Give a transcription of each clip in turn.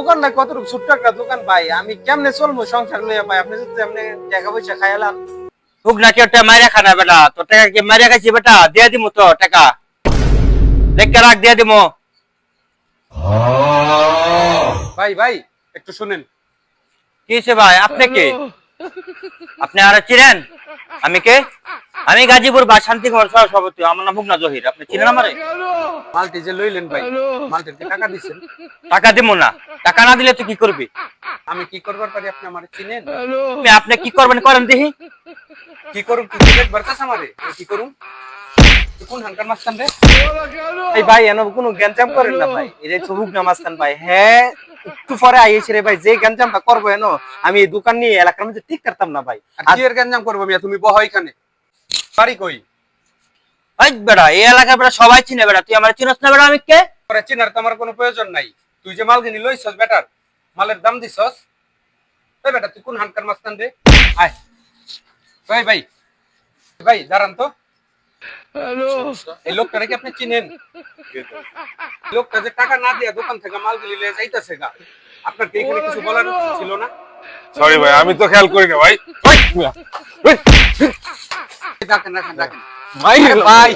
দোকান না কতটুকু ছোট্ট একটা দোকান ভাই, আমি কেমনে চলবো সংসার লইয়া ভাই? আপনি যদি এমনি টাকা পয়সা খাইলাম হুক না কেউ মাইরা খানা বেটা, তোর টাকা কি মাইরা খাইছি বেটা? দিয়ে দিমু তো টাকা, দেখে রাখ, দিয়ে দিমু। ভাই ভাই একটু শুনেন। কি হয়েছে ভাই? আপনি কে? আপনি আর চিনেন আমি কে? আমি গাজীপুর বা শান্তিকুমার সভাপতি, আমার নাম মুগনা জহির। আপনি চিনেন আমারে? মালটি যে লইলেন ভাই, মালটির কি টাকা দিছেন? টাকা দিমু না। টাকা না দিলে তুই কি করবি? আমি কি করবার পারি আপনি আমারে চিনেন? আপনি কি করবেন করেন দেখি। কি করুম? কি দেখবার কাছে আমারে কি করুম? কোন হানকার মাস্তান রে? এই ভাই এনো কোনো গ্যাঞ্জাম করেন না ভাই, এই যে মুগনা মাস্তান ভাই। হ্যাঁ একটু পরে আইছে রে ভাই, যে গ্যাঞ্জামটা করবো এনো আমি এই দোকান নিয়ে এলাকার মধ্যে ঠিক করতাম না ভাই। আর কি এর গ্যাঞ্জাম করবো মিয়া? তুমি বহ এখানে। বাড়ি কই? এই বেটা, এই এলাকার বেটা সবাই চিনে বেটা, তুই আমার চিনস না বেটা? আমি কে? পরে চিনার তো আমার কোনো প্রয়োজন নাই। তুই যে মাল কিনি লইছস বেটার, মালের দাম দিছস। এই বেটা তুই কোন হানকার মাস্তান রে? আয় ভাই ভাই ভাই দাঁড়ান তো। এই লোকটারে কি আপনি চিনেন? লোকটা যে টাকা না দিয়া দোকান থেকে মাল গুলি লয়ে যাইতাছে গা, আপনার কি এখানে কিছু বলার উচিত ছিল না? সরি ভাই, আমি তো খেয়াল করি না ভাই। রাখেন রাখেন রাখেন ভাই ভাই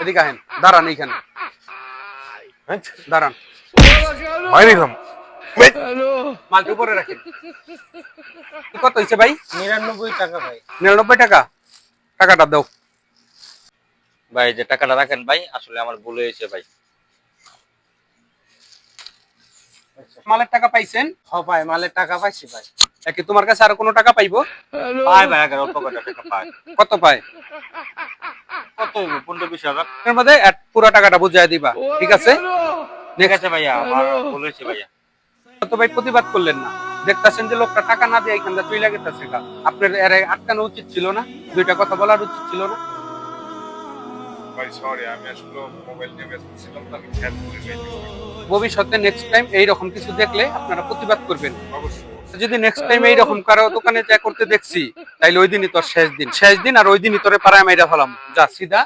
এদিকে আহেন, দাঁড়ান এইখানে দাঁড়ান। ভাই নিলাম। মালটা উপরে রাখেন। কত হয়েছে ভাই? 99 টাকা ভাই। 99 টাকা। টাকাটা দাও ভাই যে টাকাটা রাখেন ভাই, আসলে আমার ভুল হয়েছে ভাই। মালের টাকা পাইছেন? হ্যাঁ ভাই, মালের টাকা পাইছি ভাই। কি তোমার কাছে আর কোনো টাকা পাইবো? পাই ভাই, আগে অল্প কয়টা টাকা পাই। কত পায়? কত হইব? 15-20 হাজার। এর মধ্যে পুরো টাকাটা বুঝাই দিবা, ঠিক আছে? ঠিক আছে ভাইয়া, আমার ভুল হয়েছে ভাইয়া। তো ভাই প্রতিবাদ করলেন না? দেখতাছেন যে লোকটা টাকা না দিয়ে এখানটা তুই লাগেতাছে গা, আপনার এর আটকানো উচিত ছিল না? দুইটা কথা বলার উচিত ছিল না? ভাই সরি, আমি আসলে মোবাইল নিয়ে ব্যস্ত ছিলাম, তো আমি খেয়াল করি নাই। ভবিষ্যতে নেক্সট টাইম এইরকম কিছু দেখলে আপনারা প্রতিবাদ করবেন। অবশ্যই। যদি নেক্সট টাইম এইরকম কারো দোকানে যা করতে দেখছি, তাইলে ওই দিনই তোর শেষ দিন, শেষ দিন। আর ওই দিনই তোরে পাড়ায় মাইরা ফেলাম। যা সিধা।